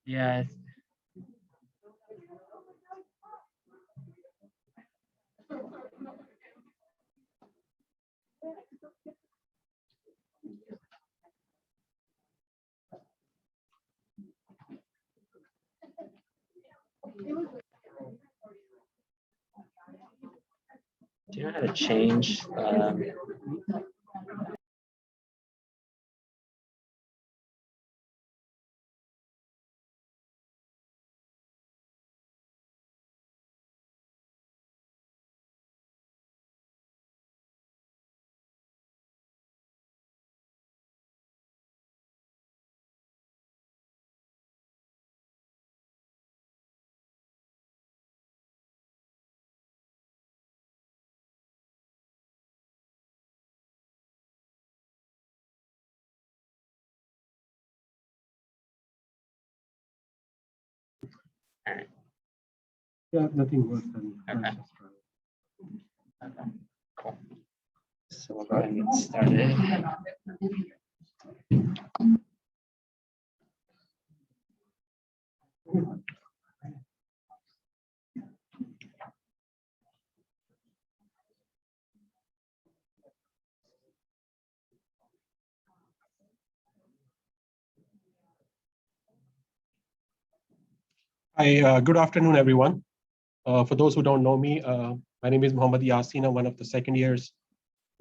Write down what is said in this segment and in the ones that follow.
Yes. Do you know how to change? Yeah, nothing worse than Okay. Okay, cool. So we'll go ahead and get started. Hi, good afternoon, everyone. For those who don't know me, my name is Mohammad Yaseen. I'm one of the second years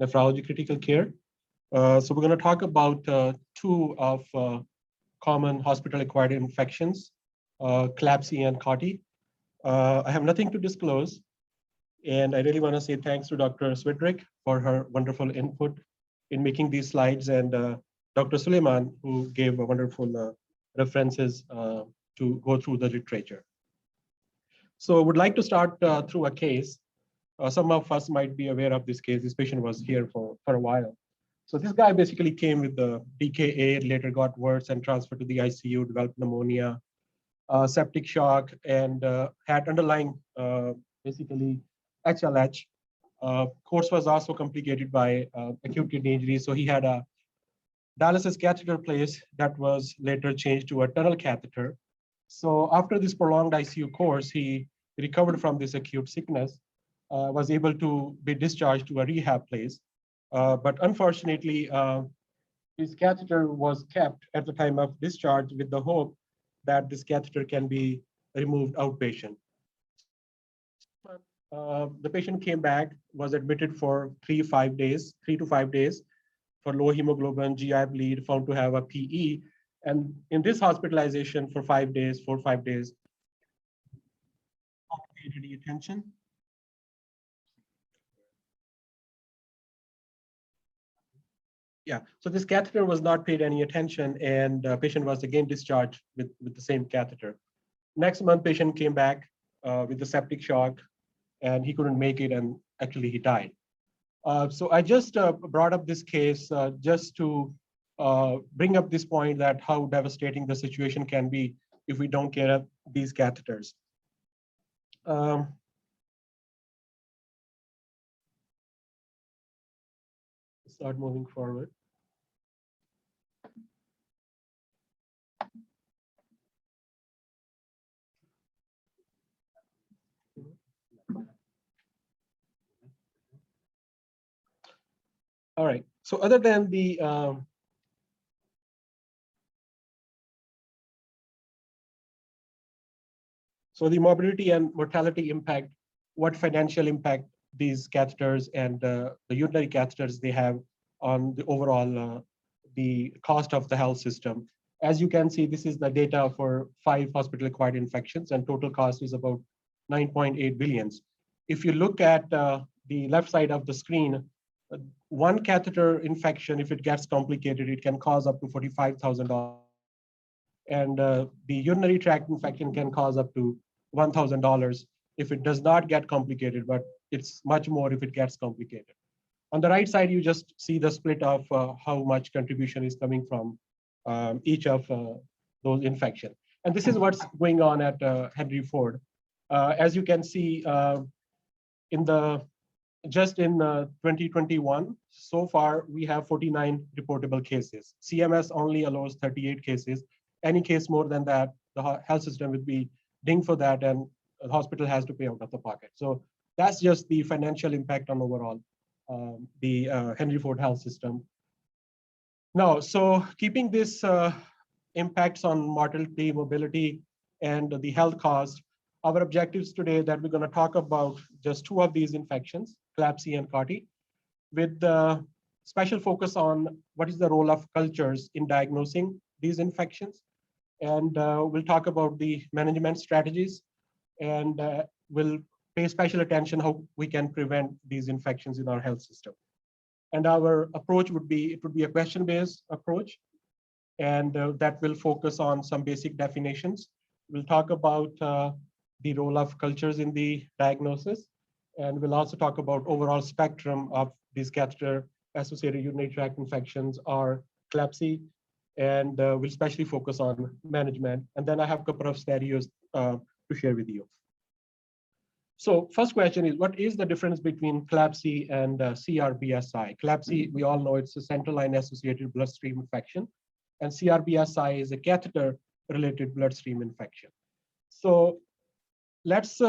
nephrology critical care. So we're going to talk about two of common hospital-acquired infections, CLABSI and CAUTI. I have nothing to disclose, and I really want to say thanks to Dr. Swidrick for her wonderful input in making these slides, and Dr. Suleiman, who gave a wonderful references to go through the literature. So I would like to start through a case. Some of us might be aware of this case. This patient was here for a while. So this guy basically came with the DKA, later got worse and transferred to the ICU, developed pneumonia, septic shock, and had underlying basically HLH. Course was also complicated by acute kidney injury. So he had a dialysis catheter placed that was later changed to a tunnel catheter. So after this prolonged ICU course, he recovered from this acute sickness, was able to be discharged to a rehab place. But unfortunately, his catheter was kept at the time of discharge with the hope that this catheter can be removed outpatient. The patient came back, was admitted for 3 to 5 days for low hemoglobin, GI bleed, found to have a PE. And in this hospitalization for 5 days, 4 or 5 days, not paid any attention. Yeah, so this catheter was not paid any attention, and the patient was again discharged with the same catheter. Next month, patient came back with the septic shock, and he couldn't make it, and actually he died. So I just brought up this case just to bring up this point that how devastating the situation can be if we don't care of these catheters. Start moving forward. All right. So other than the so the morbidity and mortality impact, what financial impact these catheters and the urinary catheters they have on the overall the cost of the health system. As you can see, this is the data for 5 hospital-acquired infections, and total cost is about 9.8 billions. If you look at the left side of the screen, one catheter infection, if it gets complicated, it can cause up to $45,000. And the urinary tract infection can cause up to $1,000 if it does not get complicated, but it's much more if it gets complicated. On the right side, you just see the split of how much contribution is coming from each of those infections. And this is what's going on at Henry Ford. As you can see, in the just in 2021, so far we have 49 reportable cases. CMS only allows 38 cases. Any case more than that, the health system would be dinged for that, and the hospital has to pay out of the pocket. So that's just the financial impact on overall the Henry Ford health system. Now, so keeping this impacts on mortality, mobility, and the health cost, our objectives today that we're going to talk about just 2 of these infections, CLABSI and CAUTI, with special focus on what is the role of cultures in diagnosing these infections. And we'll talk about the management strategies, and we'll pay special attention how we can prevent these infections in our health system. And our approach would be, it would be a question-based approach, and that will focus on some basic definitions. We'll talk about the role of cultures in the diagnosis, and we'll also talk about overall spectrum of these catheter-associated urinary tract infections, or CLABSI, and we'll especially focus on management. And then I have a couple of scenarios to share with you. So first question is, what is the difference between CLABSI and CRBSI? CLABSI, we all know it's a central line associated bloodstream infection, and CRBSI is a catheter-related bloodstream infection. So let's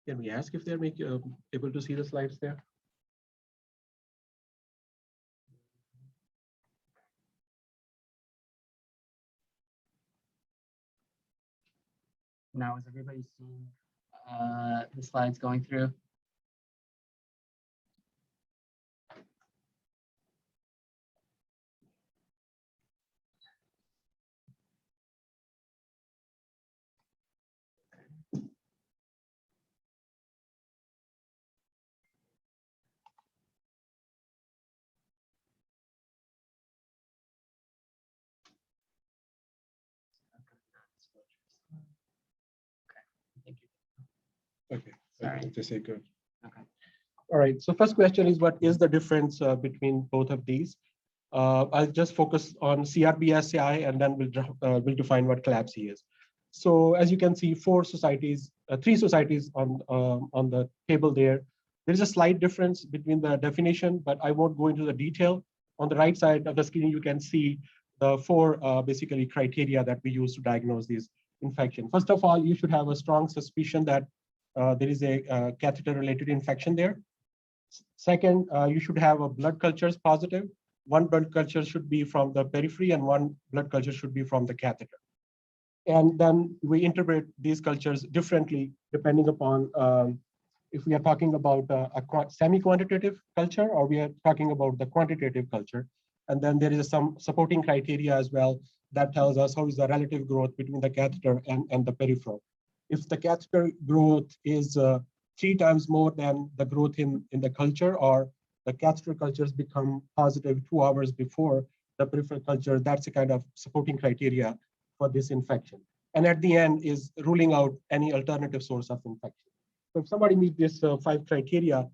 Can we ask if they're able to see the slides there? Now, is everybody seeing the slides going through? Thank you. Okay. Sorry. Just say good. Okay. All right. So first question is, what is the difference between both of these? I'll just focus on CRBSI and then we'll define what CLABSI is. So as you can see, three societies on the table there. There is a slight difference between the definition, but I won't go into the detail. On the right side of the screen, you can see the four basically criteria that we use to diagnose these infections. First of all, you should have a strong suspicion that there is a catheter-related infection there. Second, you should have a blood cultures positive. One blood culture should be from the periphery and one blood culture should be from the catheter. And then we interpret these cultures differently depending upon if we are talking about a semi-quantitative culture or we are talking about the quantitative culture. And then there is some supporting criteria as well that tells us how is the relative growth between the catheter and the peripheral. If the catheter growth is 3 times more than the growth in the culture, or the catheter cultures become positive 2 hours before the peripheral culture, that's a kind of supporting criteria for this infection. And at the end is ruling out any alternative source of infection. So if somebody meets this 5 criteria,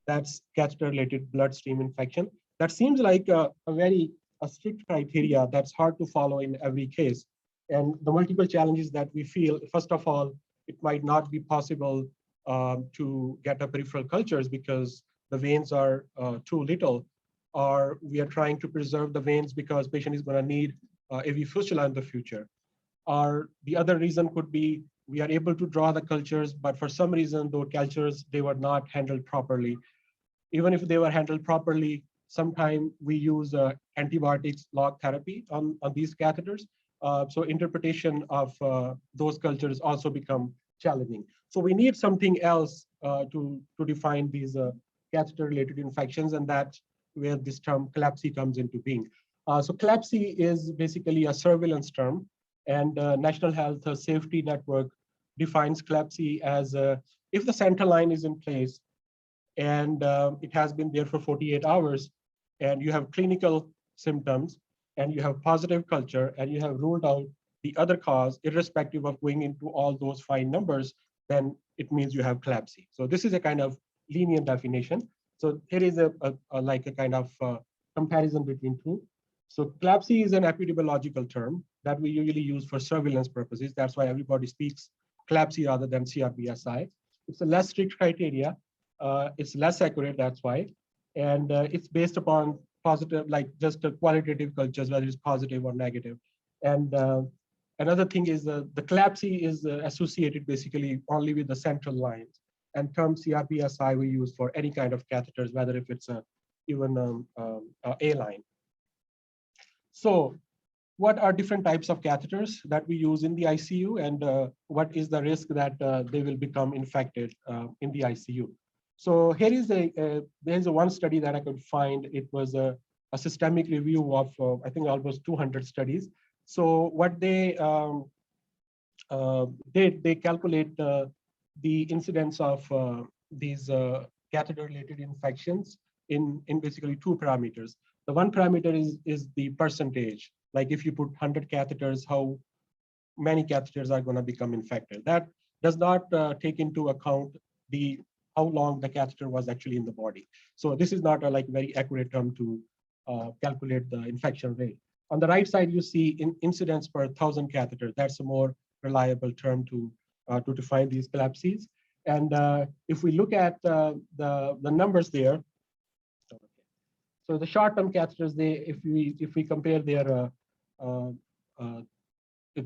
that's catheter-related bloodstream infection. That seems like a very strict criteria that's hard to follow in every case. And the multiple challenges that we feel, first of all, it might not be possible to get a peripheral cultures because the veins are too little, or we are trying to preserve the veins because patient is going to need AV fistula in the future. Or the other reason could be we are able to draw the cultures, but for some reason, those cultures, they were not handled properly. Even if they were handled properly, sometimes we use antibiotics log therapy on these catheters. So interpretation of those cultures also become challenging. So we need something else to define these catheter-related infections, and that's where this term CLABSI comes into being. So CLABSI is basically a surveillance term, and National Health Safety Network defines CLABSI as if the center line is in place and it has been there for 48 hours, and you have clinical symptoms, and you have positive culture, and you have ruled out the other cause, irrespective of going into all those fine numbers, then it means you have CLABSI. So this is a kind of lenient definition. So here is a kind of comparison between two. So CLABSI is an epidemiological term that we usually use for surveillance purposes. That's why everybody speaks CLABSI rather than CRBSI. It's a less strict criteria. It's less accurate, that's why. And it's based upon positive, like just qualitative cultures, whether it's positive or negative. And another thing is the CLABSI is associated basically only with the central lines. And term CRBSI we use for any kind of catheters, whether if it's even A line. So what are different types of catheters that we use in the ICU, and what is the risk that they will become infected in the ICU? So here is there's one study that I could find. It was a systemic review of, I think, almost 200 studies. So what they calculate the incidence of these catheter-related infections in basically 2 parameters. The one parameter is the percentage. Like if you put 100 catheters, how many catheters are going to become infected. That does not take into account how long the catheter was actually in the body. So this is not a very accurate term to calculate the infection rate. On the right side, you see incidence per 1,000 catheters. That's a more reliable term to define these CLABSIs. And if we look at the numbers there, so the short-term catheters, if we compare their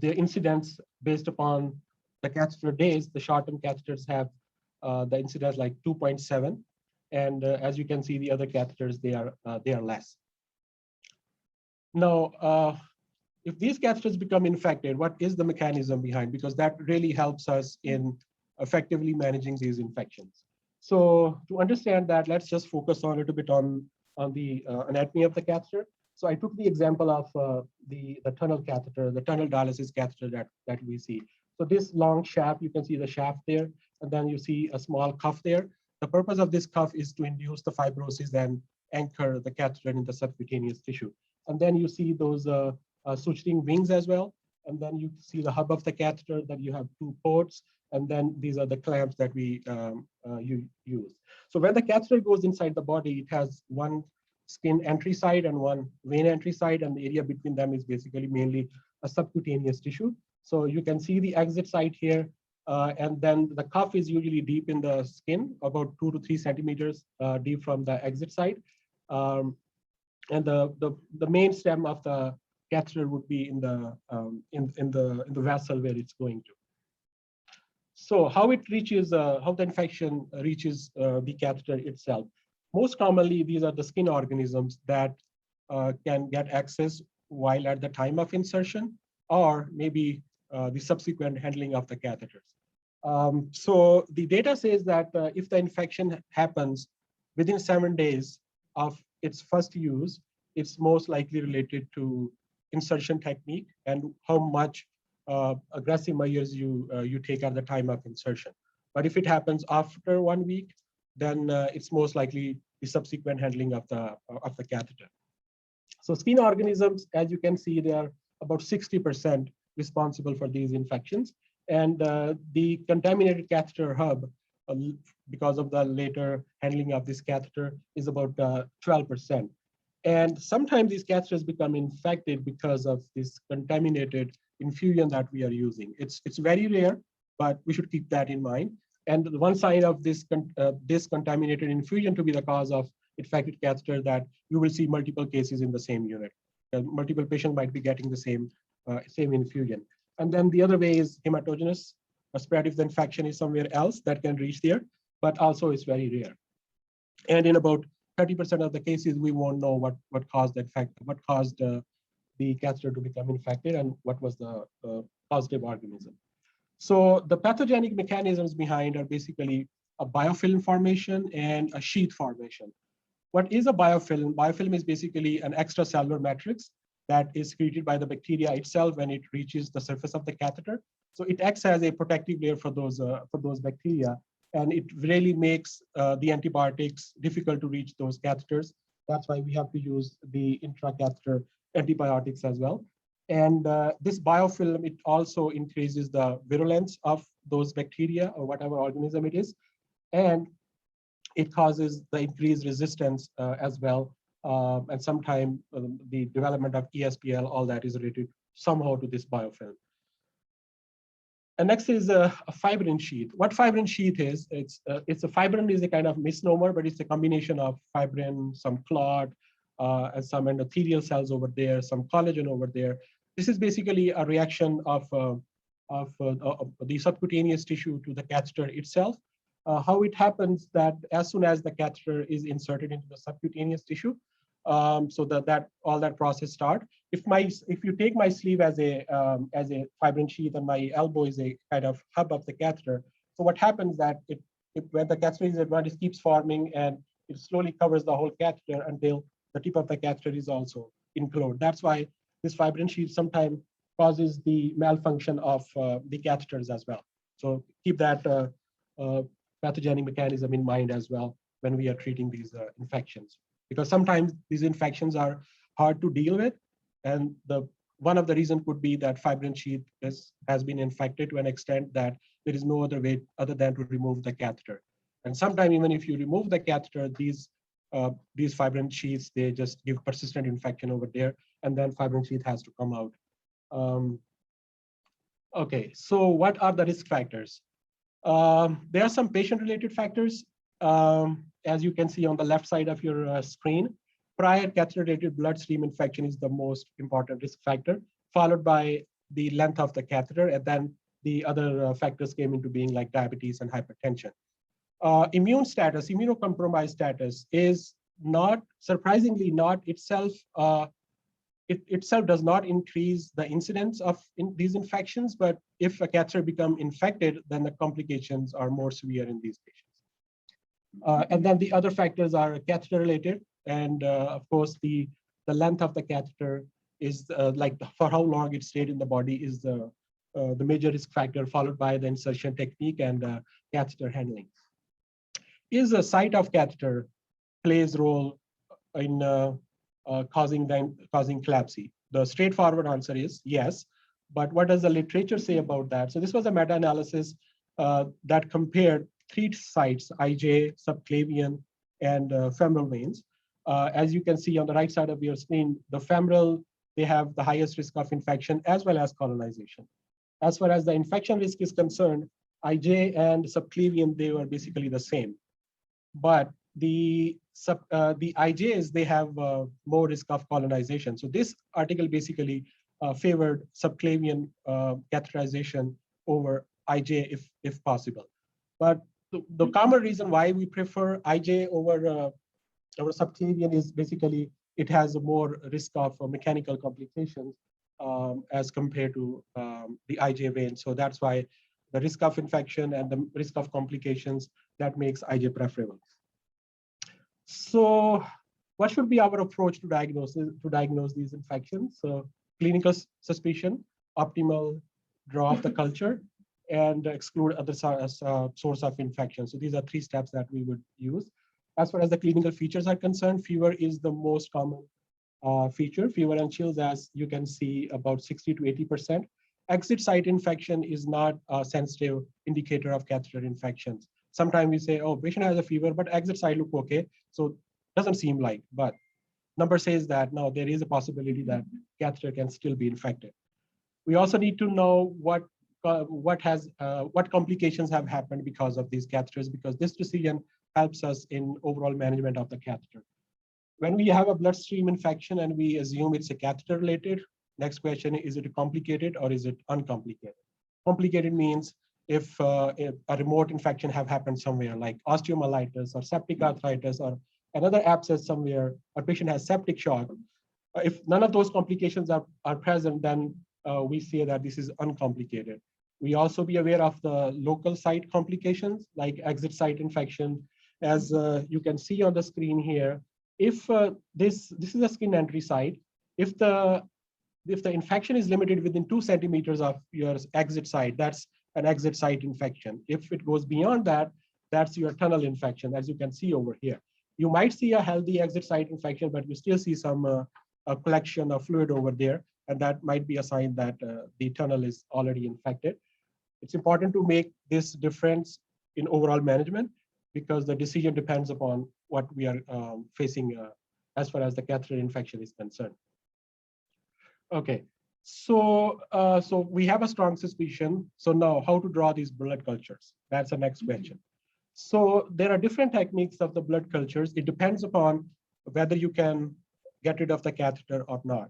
incidence based upon the catheter days, the short-term catheters have the incidence like 2.7. And as you can see, the other catheters, they are less. Now, if these catheters become infected, what is the mechanism behind? Because that really helps us in effectively managing these infections. So to understand that, let's just focus on a little bit on the anatomy of the catheter. So I took the example of the tunnel catheter, the tunnel dialysis catheter that we see. So this long shaft, you can see the shaft there, and then you see a small cuff there. The purpose of this cuff is to induce the fibrosis and anchor the catheter in the subcutaneous tissue. And then you see those suturing wings as well. And then you see the hub of the catheter, that you have 2 ports, and then these are the clamps that we use. So when the catheter goes inside the body, it has one skin entry side and one vein entry side, and the area between them is basically mainly a subcutaneous tissue. So you can see the exit site here, and then the cuff is usually deep in the skin, about 2 to 3 centimeters deep from the exit site. And the main stem of the catheter would be in the vessel where it's going to. So how it reaches, how the infection reaches the catheter itself. Most commonly, these are the skin organisms that can get access while at the time of insertion, or maybe the subsequent handling of the catheters. So the data says that if the infection happens within 7 days of its first use, it's most likely related to insertion technique and how much aggressive measures you take at the time of insertion. But if it happens after 1 week, then it's most likely the subsequent handling of the catheter. So skin organisms, as you can see, they are about 60% responsible for these infections. And the contaminated catheter hub, because of the later handling of this catheter, is about 12%. And sometimes these catheters become infected because of this contaminated infusion that we are using. It's very rare, but we should keep that in mind. And one sign of this contaminated infusion to be the cause of infected catheter, that you will see multiple cases in the same unit. Multiple patients might be getting the same infusion. And then the other way is hematogenous, a spread if the infection is somewhere else that can reach there, but also it's very rare. And in about 30% of the cases, we won't know what caused the catheter to become infected and what was the positive organism. So the pathogenic mechanisms behind are basically a biofilm formation and a sheath formation. What is a biofilm? Biofilm is basically an extracellular matrix that is created by the bacteria itself when it reaches the surface of the catheter. So it acts as a protective layer for those bacteria, and it really makes the antibiotics difficult to reach those catheters. That's why we have to use the intracatheter antibiotics as well. And this biofilm, it also increases the virulence of those bacteria or whatever organism it is, and it causes the increased resistance as well. And sometimes the development of ESBL, all that is related somehow to this biofilm. And next is a fibrin sheath. What fibrin sheath is, it's a fibrin is a kind of misnomer, but it's a combination of fibrin, some clot, and some endothelial cells over there, some collagen over there. This is basically a reaction of the subcutaneous tissue to the catheter itself. How it happens that as soon as the catheter is inserted into the subcutaneous tissue, so that all that process start. If you take my sleeve as a fibrin sheath and my elbow is a kind of hub of the catheter, so what happens that when the catheter is advanced, it keeps forming and it slowly covers the whole catheter until the tip of the catheter is also included. That's why this fibrin sheath sometimes causes the malfunction of the catheters as well. So keep that pathogenic mechanism in mind as well when we are treating these infections, because sometimes these infections are hard to deal with, and one of the reasons could be that fibrin sheath has been infected to an extent that there is no other way other than to remove the catheter. And sometimes even if you remove the catheter, these fibrin sheaths, they just give persistent infection over there, and then fibrin sheath has to come out. Okay, so what are the risk factors? There are some patient-related factors. As you can see on the left side of your screen, prior catheter-related bloodstream infection is the most important risk factor, followed by the length of the catheter, and then the other factors came into being like diabetes and hypertension. Immune status, immunocompromised status is not, surprisingly not itself, it itself does not increase the incidence of these infections, but if a catheter become infected, then the complications are more severe in these patients. And then the other factors are catheter-related, and of course the length of the catheter is like for how long it stayed in the body is the major risk factor, followed by the insertion technique and catheter handling. Is the site of catheter plays role in causing CLABSI? The straightforward answer is yes, but what does the literature say about that? So this was a meta-analysis that compared 3 sites, IJ, subclavian, and femoral veins. As you can see on the right side of your screen, the femoral, they have the highest risk of infection as well as colonization. As far as the infection risk is concerned, IJ and subclavian, they were basically the same. But the IJs, they have more risk of colonization. So this article basically favored subclavian catheterization over IJ if possible. But the common reason why we prefer IJ over subclavian is basically it has a more risk of mechanical complications as compared to the IJ vein. So that's why the risk of infection and the risk of complications, that makes IJ preferable. So what should be our approach to diagnose these infections? So clinical suspicion, optimal draw of the culture, and exclude other source of infection. So these are 3 steps that we would use. As far as the clinical features are concerned, fever is the most common feature. Fever and chills, as you can see, about 60 to 80%. Exit site infection is not a sensitive indicator of catheter infections. Sometimes we say, oh, patient has a fever, but exit site look okay. So doesn't seem like, but number says that no, there is a possibility that catheter can still be infected. We also need to know what complications have happened because of these catheters, because this decision helps us in overall management of the catheter. When we have a bloodstream infection and we assume it's a catheter-related, next question is it complicated or is it uncomplicated? Complicated means if a remote infection have happened somewhere like osteomyelitis or septic arthritis or another abscess somewhere, a patient has septic shock. If none of those complications are present, then we say that this is uncomplicated. We also be aware of the local site complications like exit site infection. As you can see on the screen here, if this is a skin entry site, if the infection is limited within 2 centimeters of your exit site, that's an exit site infection. If it goes beyond that, that's your tunnel infection, as you can see over here. You might see a healthy exit site infection, but you still see some a collection of fluid over there, and that might be a sign that the tunnel is already infected. It's important to make this difference in overall management because the decision depends upon what we are facing as far as the catheter infection is concerned. Okay, so we have a strong suspicion. So now how to draw these blood cultures? That's the next question. So there are different techniques of the blood cultures. It depends upon whether you can get rid of the catheter or not.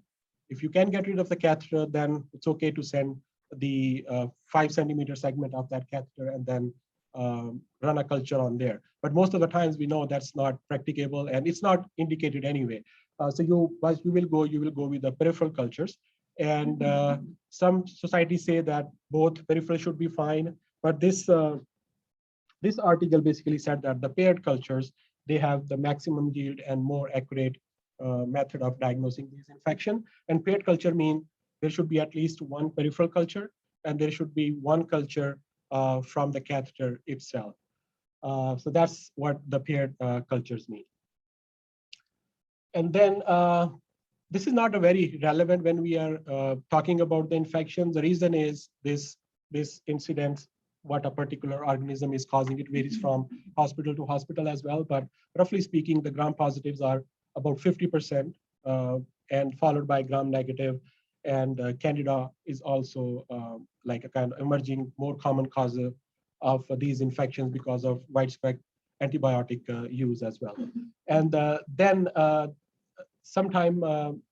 If you can get rid of the catheter, then it's okay to send the 5 centimeter segment of that catheter and then run a culture on there. But most of the times we know that's not practicable and it's not indicated anyway. So you will go with the peripheral cultures. And some societies say that both peripheral should be fine, but this article basically said that the paired cultures, they have the maximum yield and more accurate method of diagnosing these infection. And paired culture mean there should be at least 1 peripheral culture and there should be 1 culture from the catheter itself. So that's what the paired cultures mean. And then this is not a very relevant when we are talking about the infection. The reason is this incidence, what a particular organism is causing. It varies from hospital to hospital as well, but roughly speaking, the gram positives are about 50% and followed by gram negative. And Candida is also like a kind of emerging more common cause of these infections because of widespread antibiotic use as well. And then sometimes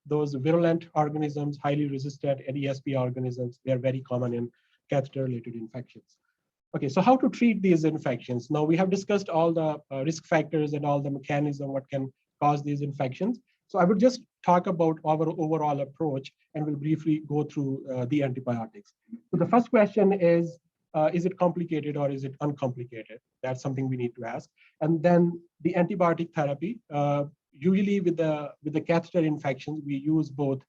those virulent organisms, highly resistant, and ESP organisms, they are very common in catheter-related infections. Okay, so how to treat these infections? Now we have discussed all the risk factors and all the mechanism what can cause these infections. So I would just talk about our overall approach and we'll briefly go through the antibiotics. So the first question is it complicated or is it uncomplicated? That's something we need to ask. And then the antibiotic therapy, usually with the catheter infections, we use both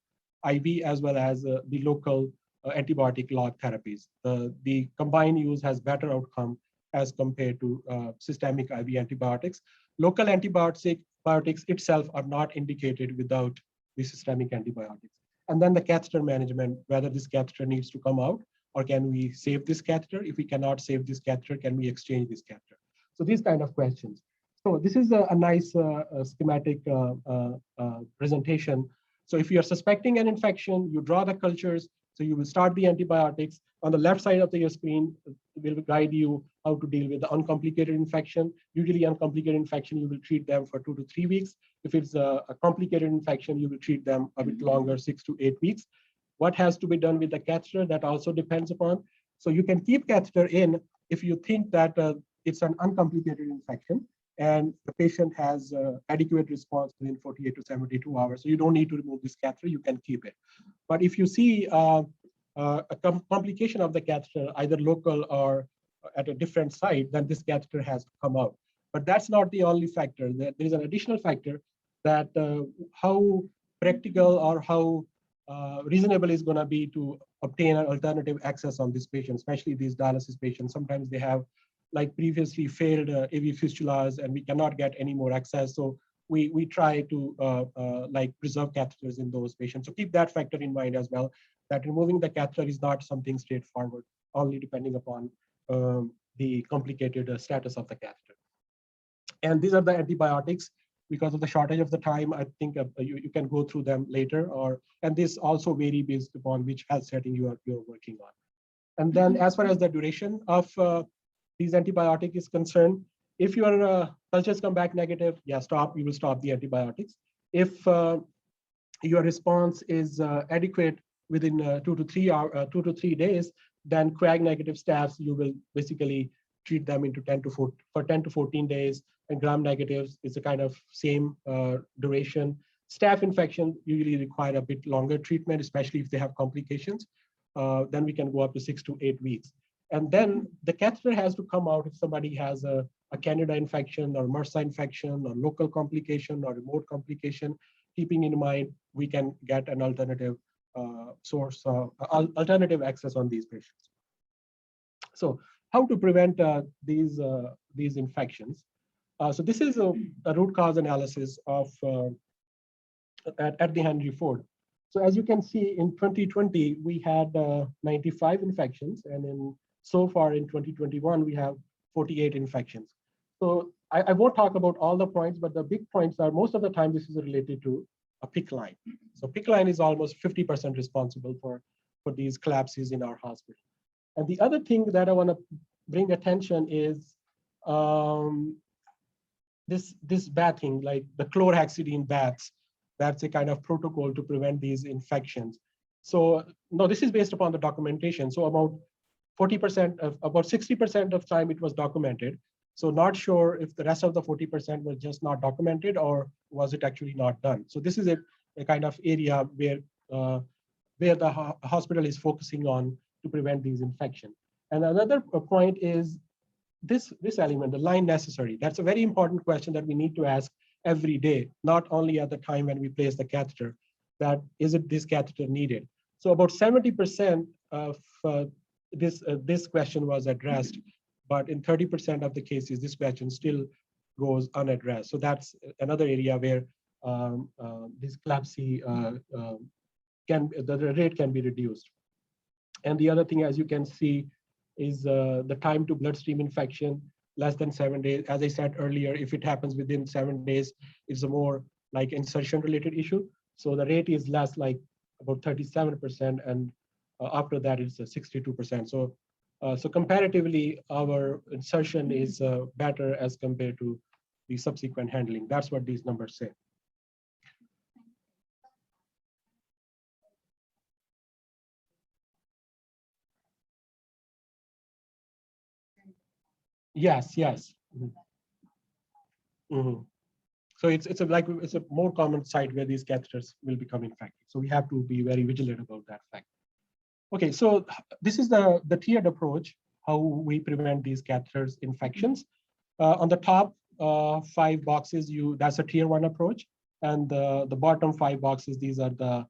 IV as well as the local antibiotic log therapies. The combined use has better outcome as compared to systemic IV antibiotics. Local antibiotics itself are not indicated without the systemic antibiotics. And then the catheter management, whether this catheter needs to come out or can we save this catheter? If we cannot save this catheter, can we exchange this catheter? So these kind of questions. So this is a nice schematic presentation. So if you're suspecting an infection, you draw the cultures, so you will start the antibiotics. On the left side of your screen, will guide you how to deal with the uncomplicated infection. Usually uncomplicated infection, you will treat them for 2 to 3 weeks. If it's a complicated infection, you will treat them a bit longer, 6 to 8 weeks. What has to be done with the catheter, that also depends upon. So you can keep catheter in if you think that it's an uncomplicated infection and the patient has adequate response within 48 to 72 hours. So you don't need to remove this catheter, you can keep it. But if you see a complication of the catheter, either local or at a different site, then this catheter has to come out. But that's not the only factor. There is an additional factor that how practical or how reasonable is going to be to obtain an alternative access on this patient, especially these dialysis patients. Sometimes they have like previously failed AV fistulas and we cannot get any more access. So we try to like preserve catheters in those patients. So keep that factor in mind as well, that removing the catheter is not something straightforward, only depending upon the complicated status of the catheter. And these are the antibiotics. Because of the shortage of the time, I think you can go through them later, and this also vary based upon which health setting you're working on. And then as far as the duration of these antibiotics is concerned, if your cultures come back negative, yeah, you will stop the antibiotics. If your response is adequate within 2 to 3 days, then coag negative staph, you will basically treat them into 10 to 14 days, and gram negatives is a kind of same duration. Staph infection usually require a bit longer treatment, especially if they have complications. Then we can go up to 6 to 8 weeks. And then the catheter has to come out if somebody has a Candida infection or MRSA infection or local complication or remote complication. Keeping in mind, we can get an alternative source, alternative access on these patients. So how to prevent these infections? So this is a root cause analysis of at the Henry Ford. So as you can see, in 2020, we had 95 infections, and so far in 2021, we have 48 infections. So I won't talk about all the points, but the big points are most of the time this is related to a PICC line. So PICC line is almost 50% responsible for these CLABSIs in our hospital. And the other thing that I want to bring attention is this bathing, like the chlorhexidine baths. That's a kind of protocol to prevent these infections. So no, this is based upon the documentation. So about 60% of time it was documented. So not sure if the rest of the 40% was just not documented or was it actually not done. So this is a kind of area where the hospital is focusing on to prevent these infections. And another point is this element, the line necessary. That's a very important question that we need to ask every day, not only at the time when we place the catheter, that is it this catheter needed? So about 70% of this question was addressed, but in 30% of the cases, this question still goes unaddressed. So that's another area where this CLABSI the rate can be reduced. And the other thing, as you can see, is the time to bloodstream infection, less than 7 days. As I said earlier, if it happens within 7 days, it's a more like insertion-related issue. So the rate is less, like about 37%, and after that it's 62%. So comparatively, our insertion is better as compared to the subsequent handling. That's what these numbers say. Yes, yes. Mhm. So it's a more common site where these catheters will become infected. So we have to be very vigilant about that fact. Okay, so this is the tiered approach, how we prevent these catheters infections. On the top 5 boxes, that's a tier 1 approach, and the bottom 5 boxes, these are the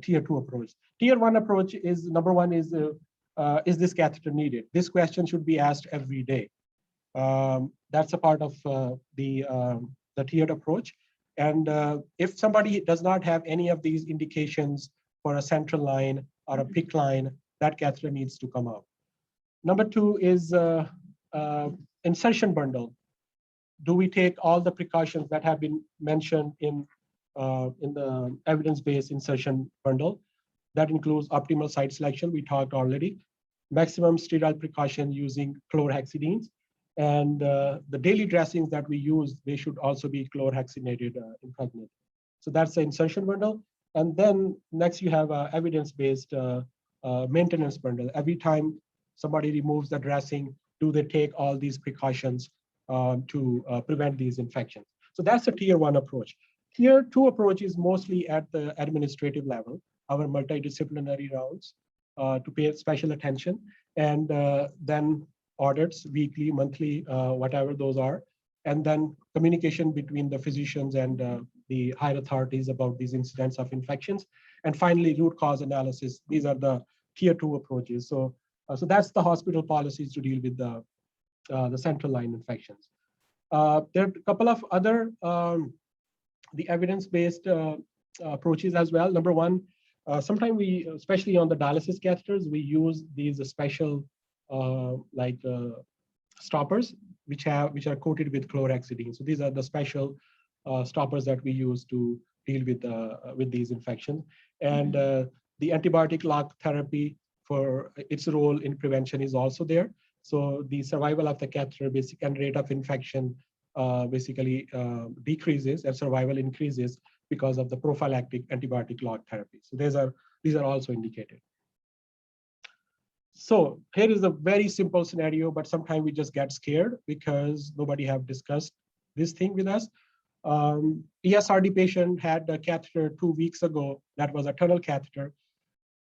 tier 2 approach. Tier 1 approach is, number one is this catheter needed? This question should be asked every day. That's a part of the tiered approach. And if somebody does not have any of these indications for a central line or a PICC line, that catheter needs to come out. Number 2 is insertion bundle. Do we take all the precautions that have been mentioned in the evidence-based insertion bundle? That includes optimal site selection, we talked already, maximum sterile precaution using chlorhexidines, and the daily dressings that we use, they should also be chlorhexidinated impregnated. So that's the insertion bundle. And then next you have evidence-based maintenance bundle. Every time somebody removes the dressing, do they take all these precautions to prevent these infections? So that's a tier 1 approach. Tier 2 approach is mostly at the administrative level, our multidisciplinary rounds to pay special attention, and then audits, weekly, monthly, whatever those are, and then communication between the physicians and the higher authorities about these incidents of infections. And finally, root cause analysis. These are the tier 2 approaches. So that's the hospital policies to deal with the central line infections. There are a couple of other the evidence-based approaches as well. Number one, sometimes we, especially on the dialysis catheters, we use these special stoppers which are coated with chlorhexidine. So these are the special stoppers that we use to deal with these infections. And the antibiotic lock therapy for its role in prevention is also there. So the survival of the catheter and rate of infection basically decreases, and survival increases because of the prophylactic antibiotic lock therapy. So these are also indicated. So here is a very simple scenario, but sometimes we just get scared because nobody have discussed this thing with us. ESRD patient had a catheter 2 weeks ago that was a tunnel catheter.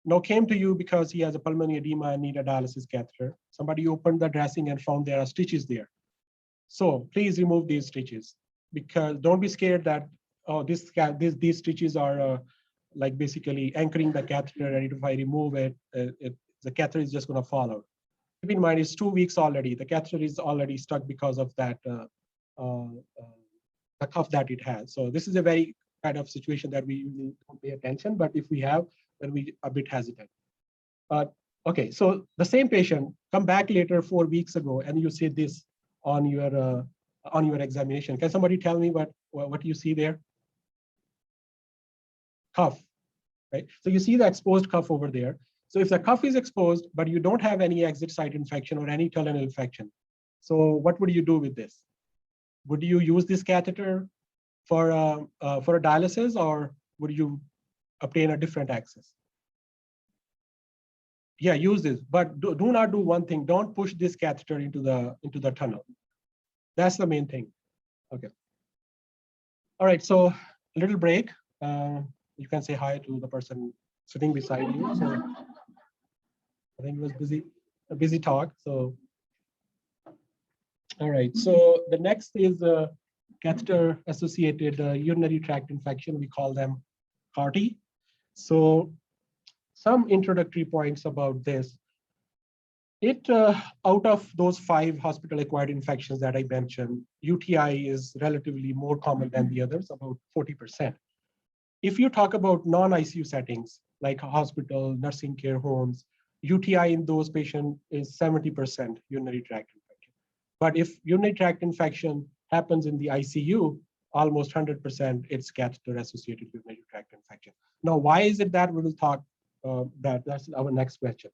Now came to you because he has a pulmonary edema and need a dialysis catheter. Somebody opened the dressing and found there are stitches there. So please remove these stitches, because don't be scared that, oh, these stitches are like basically anchoring the catheter, and if I remove it, the catheter is just going to fall out. Keep in mind, it's 2 weeks already. The catheter is already stuck because of that the cuff that it has. So this is a very kind of situation that we usually don't pay attention, but if we have, then we a bit hesitant. Okay, so the same patient come back later 4 weeks ago, and you see this on your examination. Can somebody tell me what you see there? Cuff, right? So you see the exposed cuff over there. So if the cuff is exposed, but you don't have any exit site infection or any tunnel infection, so what would you do with this? Would you use this catheter for a dialysis, or would you obtain a different access? Yeah, use this, but do not do one thing. Don't push this catheter into the tunnel. That's the main thing. Okay. All right, so a little break. You can say hi to the person sitting beside you. So I think it was a busy talk. So, all right. So the next is catheter-associated urinary tract infection. We call them CAUTI. So some introductory points about this. Out of those 5 hospital-acquired infections that I mentioned, UTI is relatively more common than the others, about 40%. If you talk about non-ICU settings, like a hospital, nursing care homes, UTI in those patients is 70% urinary tract infection. But if urinary tract infection happens in the ICU, almost 100% it's catheter-associated urinary tract infection. Now, why is it that? We will talk that's our next question.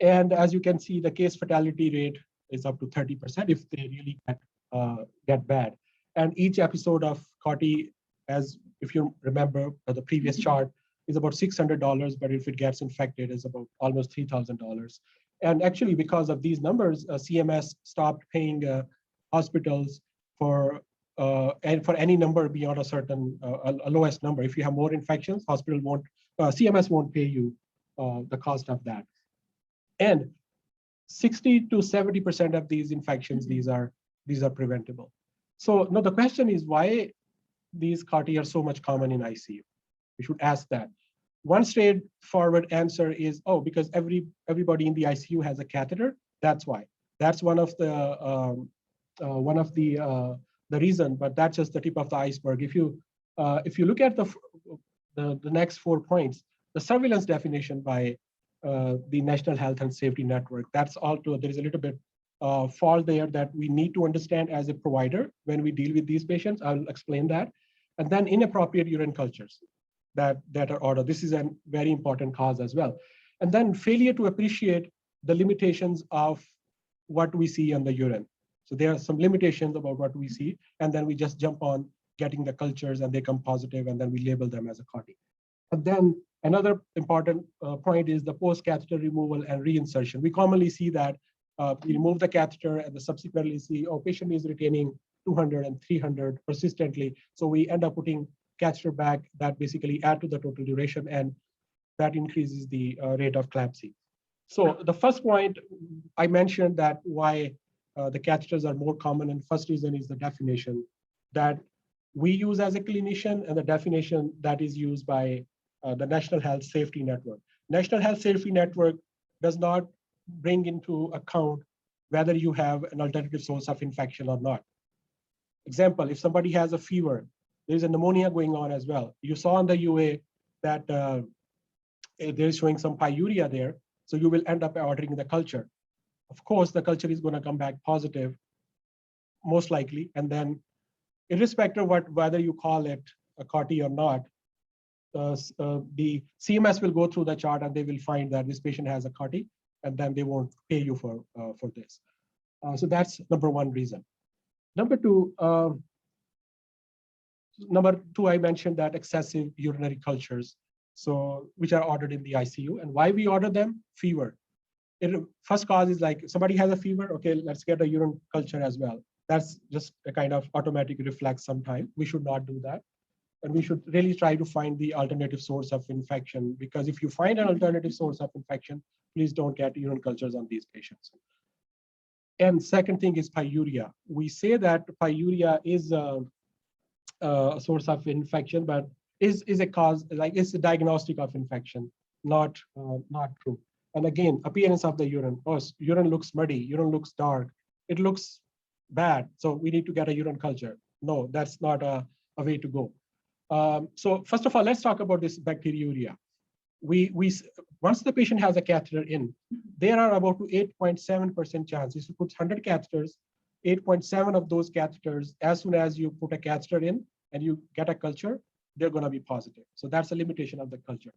And as you can see, the case fatality rate is up to 30% if they really get bad. And each episode of CAUTI, as if you remember the previous chart, is about $600, but if it gets infected, is about almost $3,000. And actually, because of these numbers, CMS stopped paying hospitals for and for any number beyond a certain a lowest number. If you have more infections, hospital won't, CMS won't pay you the cost of that. And 60 to 70% of these infections, these are preventable. So now the question is why these CAUTI are so much common in ICU. We should ask that. One straightforward answer is, oh, because everybody in the ICU has a catheter. That's why. That's one of the reason, but that's just the tip of the iceberg. If you look at the next 4 points, the surveillance definition by the National Health and Safety Network, that's also, there is a little bit fault there that we need to understand as a provider when we deal with these patients. I'll explain that. And then inappropriate urine cultures that are ordered. This is a very important cause as well. And then failure to appreciate the limitations of what we see on the urine. So there are some limitations about what we see, and then we just jump on getting the cultures and they come positive, and then we label them as a CAUTI. And then another important point is the post-catheter removal and reinsertion. We commonly see that we remove the catheter and subsequently see, oh, patient is retaining 200 and 300 persistently. So we end up putting catheter back that basically add to the total duration, and that increases the rate of CLABSI. So the first point, I mentioned that why the catheters are more common, and first reason is the definition that we use as a clinician and the definition that is used by the National Health Safety Network. National Health Safety Network does not bring into account whether you have an alternative source of infection or not. Example, if somebody has a fever, there's a pneumonia going on as well. You saw on the UA that they're showing some pyuria there, so you will end up ordering the culture. Of course, the culture is going to come back positive, most likely, and then irrespective of whether you call it a CAUTI or not, the CMS will go through the chart and they will find that this patient has a CAUTI, and then they won't pay you for this. So that's number one reason. Number two, I mentioned that excessive urinary cultures, so which are ordered in the ICU, and why we order them? Fever. First cause is like somebody has a fever. Okay, let's get a urine culture as well. That's just a kind of automatic reflex. Sometimes we should not do that, and we should really try to find the alternative source of infection. Because if you find an alternative source of infection, please don't get urine cultures on these patients. And second thing is pyuria. We say that pyuria is a source of infection, but is a cause, like it's a diagnostic of infection, not true. And again, appearance of the urine. Oh, urine looks muddy, urine looks dark, it looks bad, so we need to get a urine culture. No, that's not a way to go. So first of all, let's talk about this bacteriuria. Once the patient has a catheter in, there are about 8.7% chance. If you put 100 catheters, 8.7 of those catheters, as soon as you put a catheter in and you get a culture, they're going to be positive. So that's a limitation of the culture.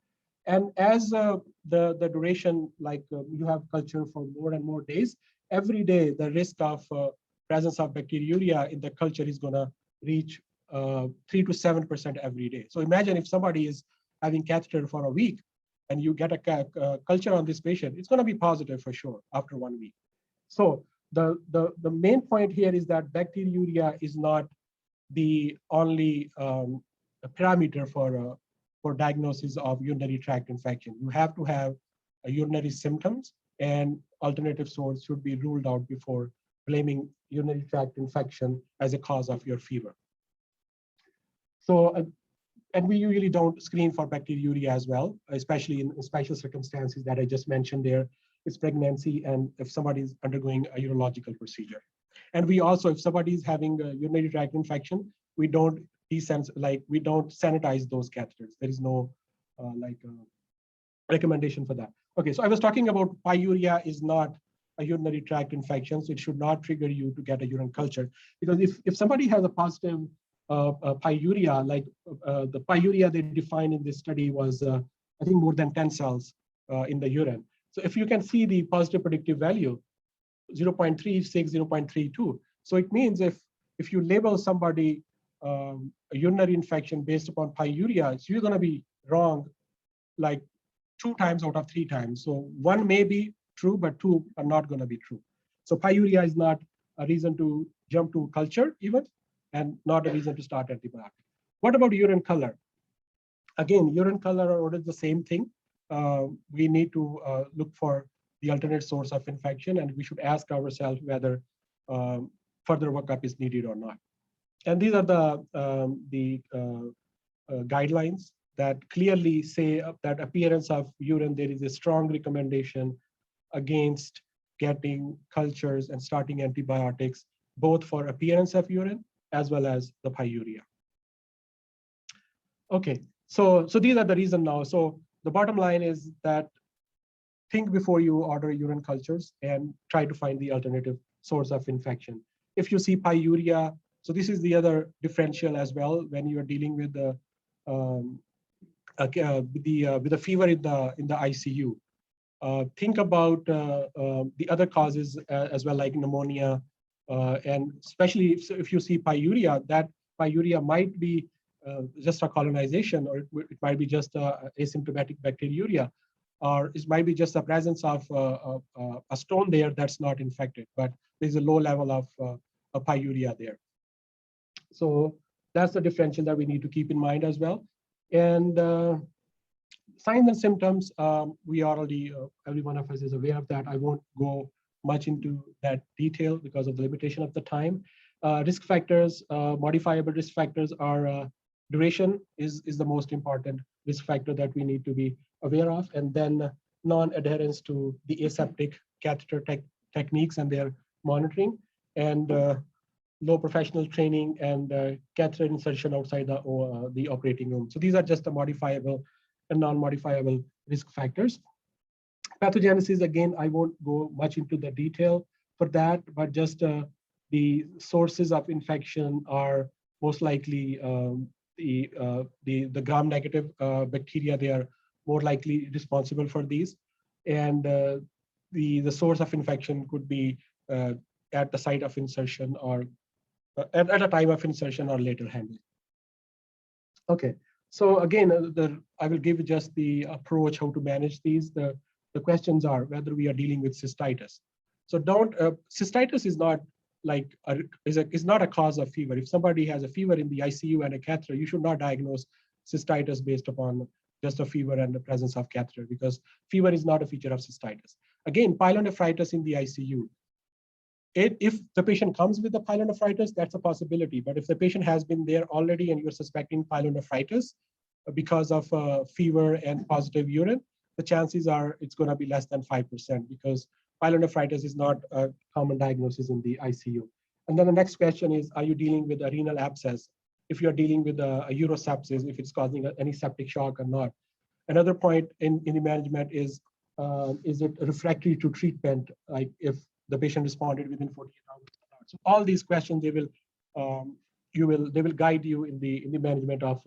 And as the duration, you have culture for more and more days, every day the risk of presence of bacteriuria in the culture is going to reach 3 to 7% every day. So imagine if somebody is having catheter for a week and you get a culture on this patient, it's going to be positive for sure after 1 week. So the main point here is that bacteriuria is not the only parameter for diagnosis of urinary tract infection. You have to have a urinary symptoms, and alternative source should be ruled out before blaming urinary tract infection as a cause of your fever. So, and we usually don't screen for bacteriuria as well, especially in special circumstances that I just mentioned there. It's pregnancy and if somebody is undergoing a urological procedure. And we also, if somebody is having a urinary tract infection, we don't sanitize those catheters. There is no recommendation for that. Okay, so I was talking about pyuria is not a urinary tract infection, so it should not trigger you to get a urine culture. Because if somebody has a positive pyuria, the pyuria they defined in this study was, I think, more than 10 cells in the urine. So if you can see the positive predictive value, 0.36, 0.32. So it means if you label somebody a urinary infection based upon pyuria, so you're going to be wrong like 2 times out of 3 times. So 1 may be true, but two are not going to be true. So pyuria is not a reason to jump to culture even, and not a reason to start antibiotic. What about urine color? Again, urine color or the same thing. We need to look for the alternate source of infection, and we should ask ourselves whether further workup is needed or not. And these are the guidelines that clearly say that appearance of urine, there is a strong recommendation against getting cultures and starting antibiotics, both for appearance of urine as well as the pyuria. Okay, so these are the reasons now. So the bottom line is that think before you order urine cultures and try to find the alternative source of infection. If you see pyuria, so this is the other differential as well when you are dealing with the with the fever in the ICU. Think about the other causes as well, like pneumonia, and especially if you see pyuria, that pyuria might be just a colonization, or it might be just asymptomatic bacteriuria, or it might be just the presence of a stone there that's not infected, but there's a low level of pyuria there. So that's the differential that we need to keep in mind as well. And signs and symptoms, we already, every one of us is aware of that. I won't go much into that detail because of the limitation of the time. Risk factors, modifiable risk factors are duration is the most important risk factor that we need to be aware of. And then non-adherence to the aseptic catheter techniques and their monitoring, and low professional training, and catheter insertion outside the operating room. So these are just the modifiable and non-modifiable risk factors. Pathogenesis, again, I won't go much into the detail for that, but just the sources of infection are most likely the gram-negative bacteria. They are more likely responsible for these, and the source of infection could be at the site of insertion, or at a time of insertion or later handling. Okay, so again, I will give just the approach how to manage these. The questions are whether we are dealing with cystitis. So cystitis is not like is not a cause of fever. If somebody has a fever in the ICU and a catheter, you should not diagnose cystitis based upon just a fever and the presence of catheter, because fever is not a feature of cystitis. Again, pyelonephritis in the ICU. If the patient comes with the pyelonephritis, that's a possibility. But if the patient has been there already and you're suspecting pyelonephritis because of fever and positive urine, the chances are it's going to be less than 5%, because pyelonephritis is not a common diagnosis in the ICU. And then the next question is, are you dealing with a renal abscess? If you're dealing with a urosepsis, if it's causing any septic shock or not. Another point in the management is it refractory to treatment, like if the patient responded within 48 hours. So all these questions, they will guide you in the management of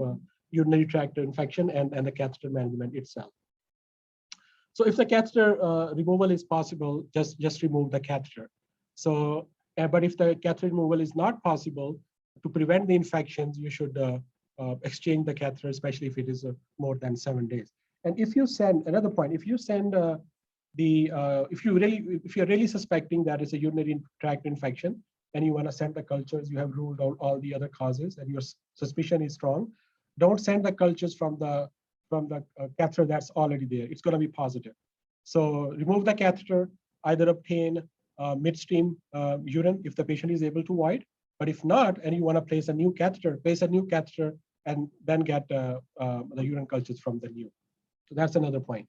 urinary tract infection and the catheter management itself. So if the catheter removal is possible, just remove the catheter. So, but if the catheter removal is not possible, to prevent the infections, you should exchange the catheter, especially if it is more than 7 days. And if you send, another point, if you send if you're really suspecting that it's a urinary tract infection and you want to send the cultures, you have ruled out all the other causes and your suspicion is strong, don't send the cultures from the catheter that's already there. It's going to be positive. So remove the catheter, either obtain midstream urine if the patient is able to void, but if not, and you want to place a new catheter, and then get the urine cultures from the new. So that's another point.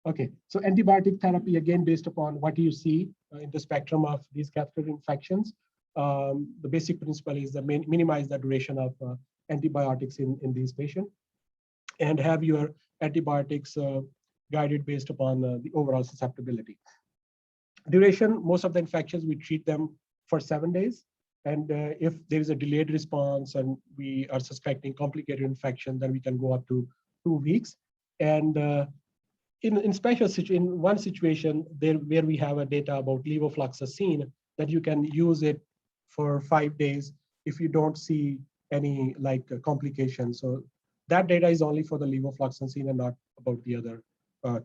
Okay, so antibiotic therapy, again, based upon what you see in the spectrum of these catheter infections, the basic principle is to minimize the duration of antibiotics in these patients, and have your antibiotics guided based upon the overall susceptibility. Duration, most of the infections, we treat them for 7 days. And if there is a delayed response and we are suspecting complicated infection, then we can go up to 2 weeks. And in one situation there where we have a data about levofloxacin, that you can use it for 5 days if you don't see any complications. So that data is only for the levofloxacin and not about the other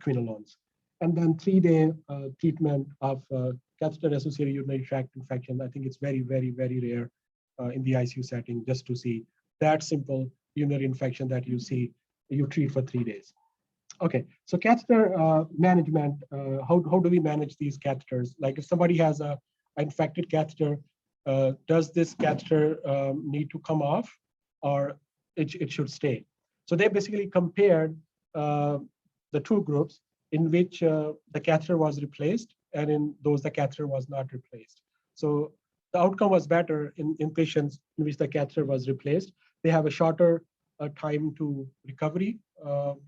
quinolones. And then 3-day treatment of catheter-associated urinary tract infection. I think it's very, very, very rare in the ICU setting just to see that simple urinary infection that you see, you treat for 3 days. Okay, so catheter management, how do we manage these catheters? Like if somebody has a infected catheter, does this catheter need to come off or it should stay? So they basically compared the two groups in which the catheter was replaced and in those the catheter was not replaced. So the outcome was better in patients in which the catheter was replaced. They have a shorter time to recovery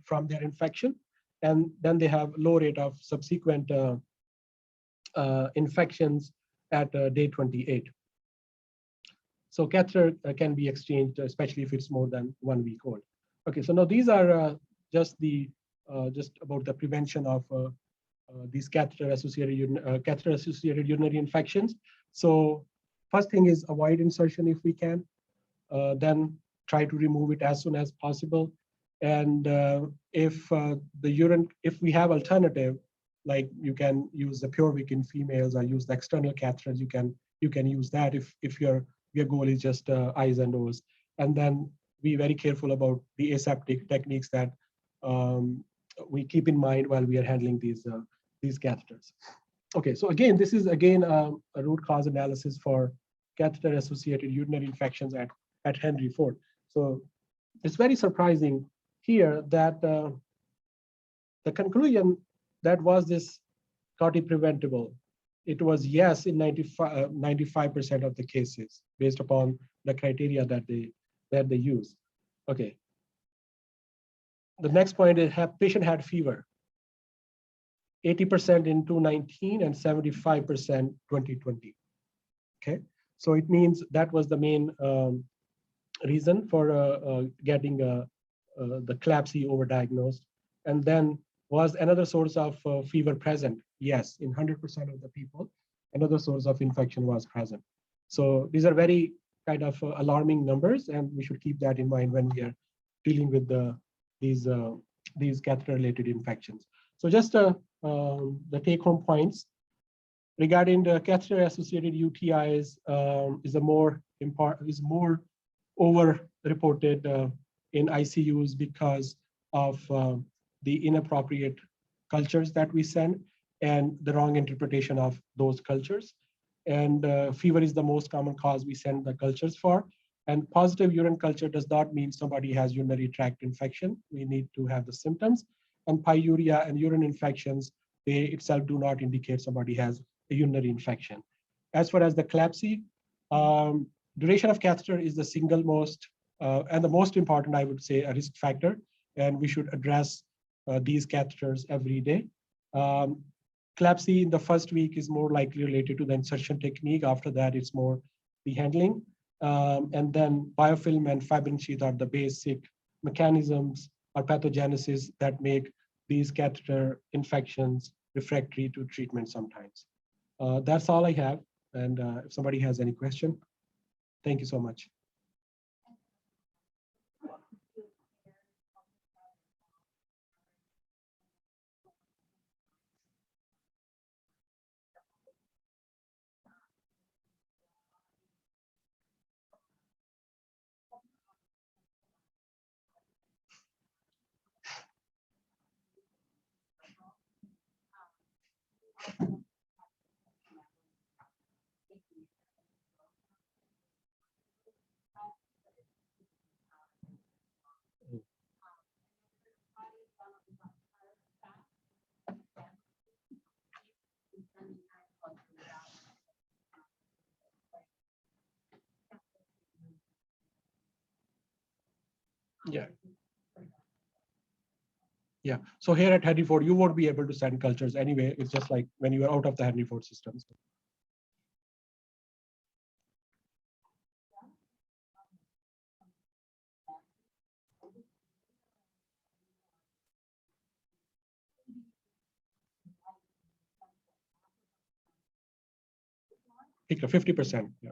from their infection, and then they have low rate of subsequent infections at day 28. So catheter can be exchanged, especially if it's more than 1 week old. Okay, so now these are just about the prevention of these catheter-associated urinary infections. So first thing is avoid insertion if we can, then try to remove it as soon as possible. And if we have alternative, like you can use the PureWick in females or use the external catheters, you can use that if your goal is just eyes and nose. And then be very careful about the aseptic techniques that we keep in mind while we are handling these catheters. Okay, so again, this is again a root cause analysis for catheter-associated urinary infections at Henry Ford. So it's very surprising here that the conclusion that was this CAUTI preventable, it was yes in 95% of the cases based upon the criteria that they use. Okay. The next point is patient had fever. 80% in 2019 and 75% 2020. Okay, so it means that was the main reason for getting the CLABSI overdiagnosed. And then was another source of fever present? Yes, in 100% of the people, another source of infection was present. So these are very kind of alarming numbers, and we should keep that in mind when we are dealing with these catheter-related infections. So just the take-home points regarding the catheter-associated UTIs is more over-reported in ICUs because of the inappropriate cultures that we send and the wrong interpretation of those cultures. And fever is the most common cause we send the cultures for. And positive urine culture does not mean somebody has urinary tract infection. We need to have the symptoms. And pyuria and urine infections, they itself do not indicate somebody has a urinary infection. As far as the CLABSI, duration of catheter is the single most and the most important, I would say, a risk factor. And we should address these catheters every day. CLABSI in the first week is more likely related to the insertion technique. After that, it's more the handling. And then biofilm and fibrin sheath are the basic mechanisms or pathogenesis that make these catheter infections refractory to treatment sometimes. That's all I have. And if somebody has any question, thank you so much. Yeah. Yeah. So here at Henry Ford, you won't be able to send cultures anyway. It's just like when you are out of the Henry Ford systems. Pick a 50%. Yeah.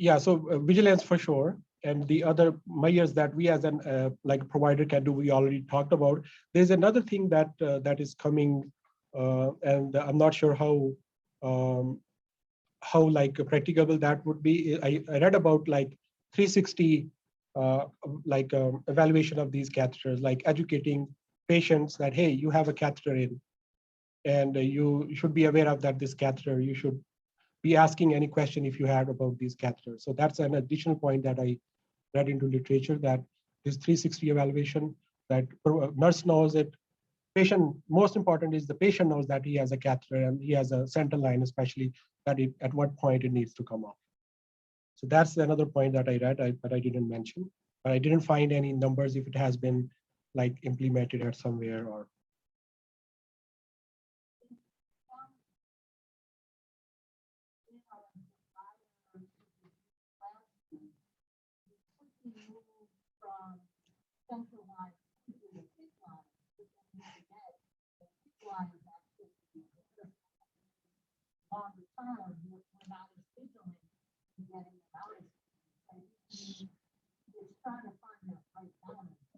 Yeah, so vigilance for sure. And the other measures that we as an like provider can do, we already talked about. There's another thing that that is coming, and I'm not sure how like practicable that would be. I read about like 360 evaluation of these catheters, like educating patients that, hey, you have a catheter in, and you should be aware of that this catheter. You should be asking any question if you had about these catheters. So that's an additional point that I read into literature, that this 360 evaluation, that nurse knows it, patient, most important is the patient knows that he has a catheter and he has a central line, especially that at what point it needs to come off. So that's another point that I read, but I didn't mention. But I didn't find any numbers if it has been like implemented at somewhere or.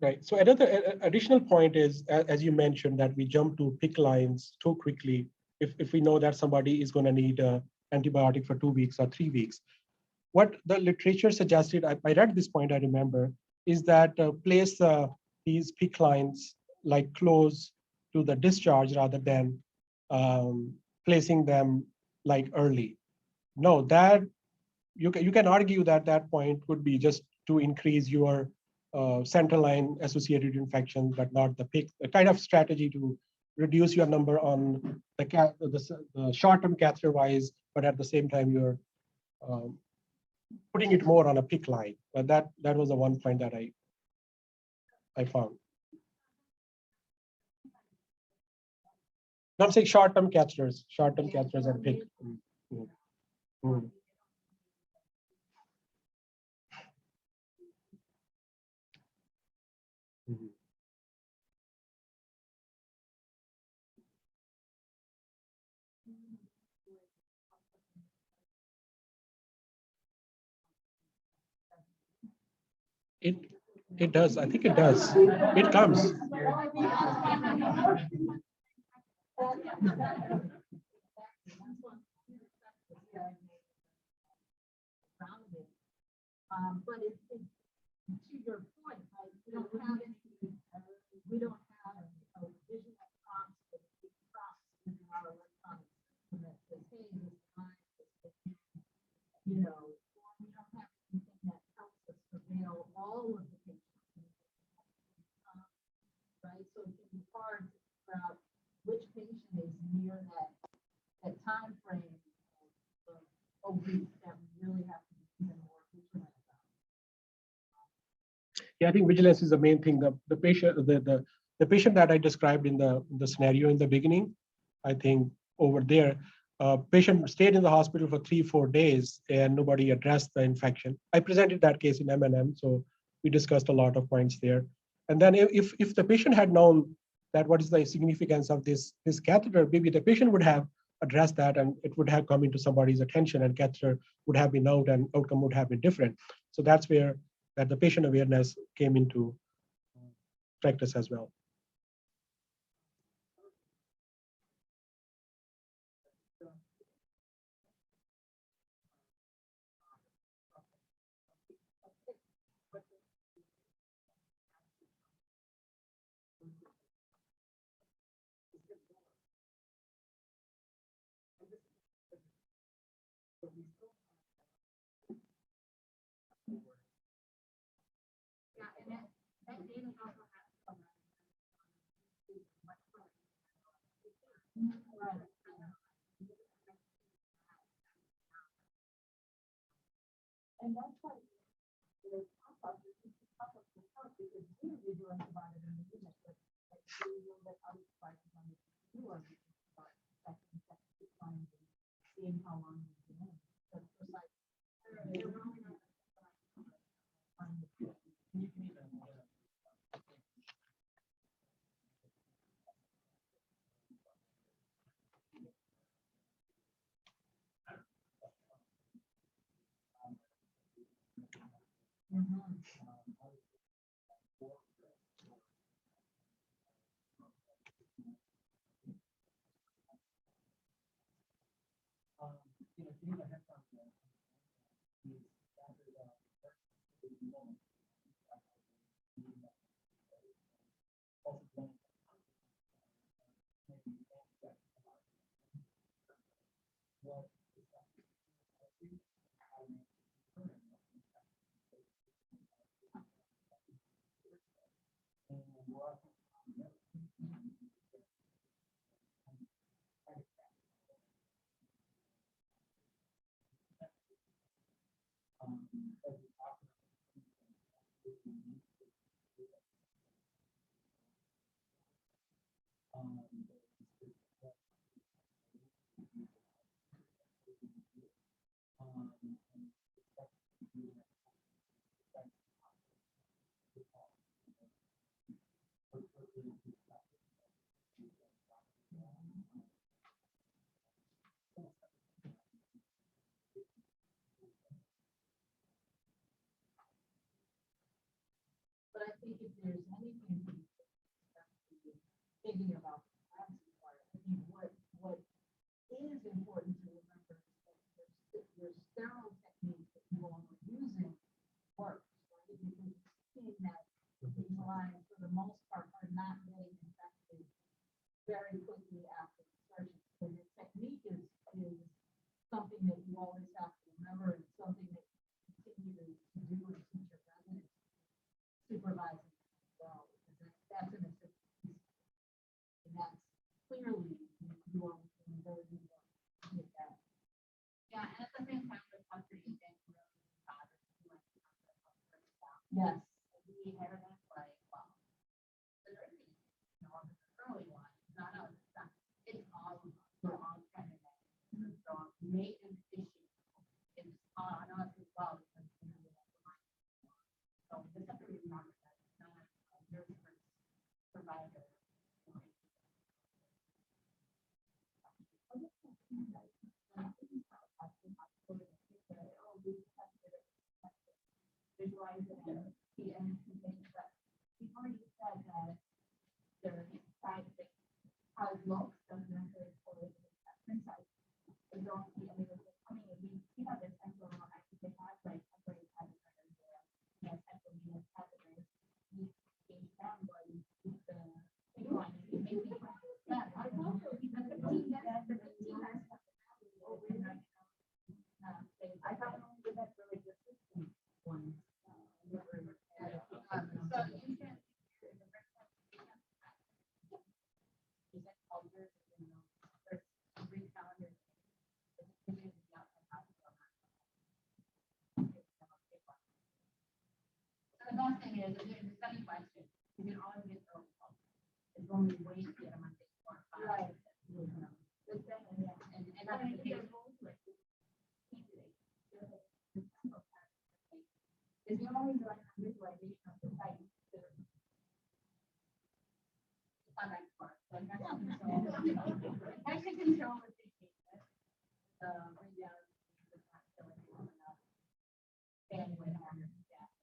Right. So another additional point is, as you mentioned, that we jump to PICC lines too quickly if we know that somebody is going to need an antibiotic for 2 weeks or 3 weeks. What the literature suggested, I read this point, I remember, is that place these PICC lines like close to the discharge rather than placing them like early. No, that you can argue that that point would be just to increase your central line associated infections, but not the PICC, the kind of strategy to reduce your number on the short-term catheter wise, but at the same time you're putting it more on a PICC line. But that was the one point that I found. No, I'm saying short-term catheters and PICC. It does. I think it does. It comes. But it's to your point, right? We don't have any, we don't have visual prompts that prompts in our electronic that says, hey, this line, you know, we don't have anything that helps us surveil all of the patients. Right? So it can be hard to figure out which patient is near that time frame of a week that we really have to be even more vigilant about. Yeah, I think vigilance is the main thing. The patient that I described in the scenario in the beginning, I think over there, patient stayed in the hospital for 3-4 days and nobody addressed the infection. I presented that case in M&M, so we discussed a lot of points there. And then if the patient had known that what is the significance of this catheter, maybe the patient would have addressed that and it would have come into somebody's attention and catheter would have been out and outcome would have been different. So that's where that the patient awareness came into practice as well. And that's why the pop-up is because we do antibiotic in the unit, but we will let other devices on the computer and seeing how long we've been in. So it's like, But I think if there's anything thinking about the CLABSI part, I think what is important to remember is that your sterile technique that you all are using works, right? Because you're seeing that these lines, for the most part, are not getting infected very quickly after insertion. So your technique is something that you always have to remember, and something that you continue to do and teach your residents, supervising as well, because that's an essential piece. And that's clearly you are doing very well with that. Yeah, and at the same time, the country is getting really bothered. Yes. We had it like, well, the nursing, the early one, not us, it's all of us. We're all trying to make it. So maintenance issue is on us as well. Because, so this has to be marked as not a nurse provider. Visualizing and but we've already said that there's side effects, how it looks doesn't necessarily correlate with assessment side. So don't see any of this coming. We have this central active has like temporary catheters or central venous catheters. We change them, but keep the big one. Yeah, I also keep the 15 has I thought only with that really good system one. So you can the best thing is, if there's a study question, you can always get those results. It's only way to get them on 6 or 5. Right. And that's the case. Is the only doing visualization of the site. On that part. So infection control is the key. The radiology is not killing enough. Bandwidth on your staff.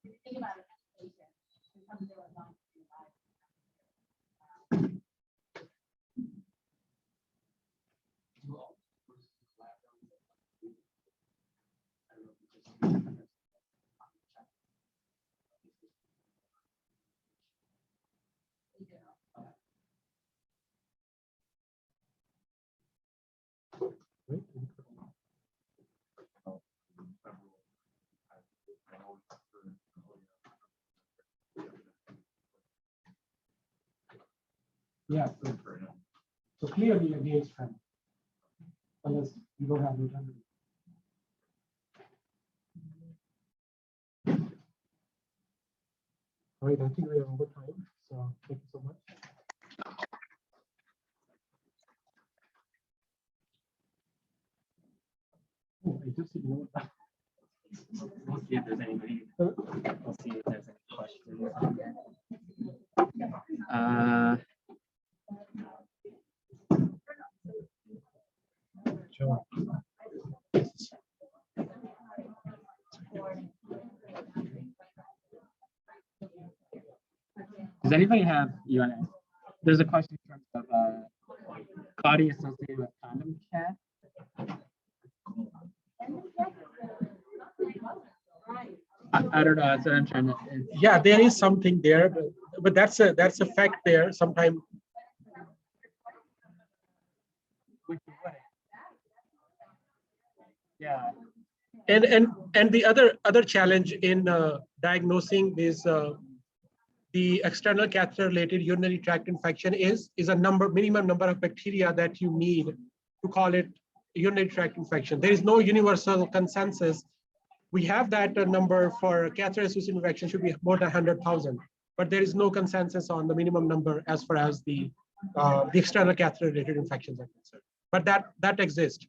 If you think about it as a patient, it comes to a long life. Right? Yeah. So clearly against him, unless you don't have alternative. All right, I think we are over time, so thank you so much. Oh, I just, you know, We'll see if there's anybody. We'll see if there's any questions. Sure. Does anybody have UNS? There's a question in terms of CAUTI associated with condom care. I don't know. That's what I'm trying to. Yeah, there is something there, but that's a fact there. Sometimes. Yeah. And the other challenge in diagnosing this the external catheter-related urinary tract infection is a minimum number of bacteria that you need to call it urinary tract infection. There is no universal consensus. We have that number for catheter-associated infection should be more than 100,000, but there is no consensus on the minimum number as far as the external catheter-related infections are concerned. But that exists.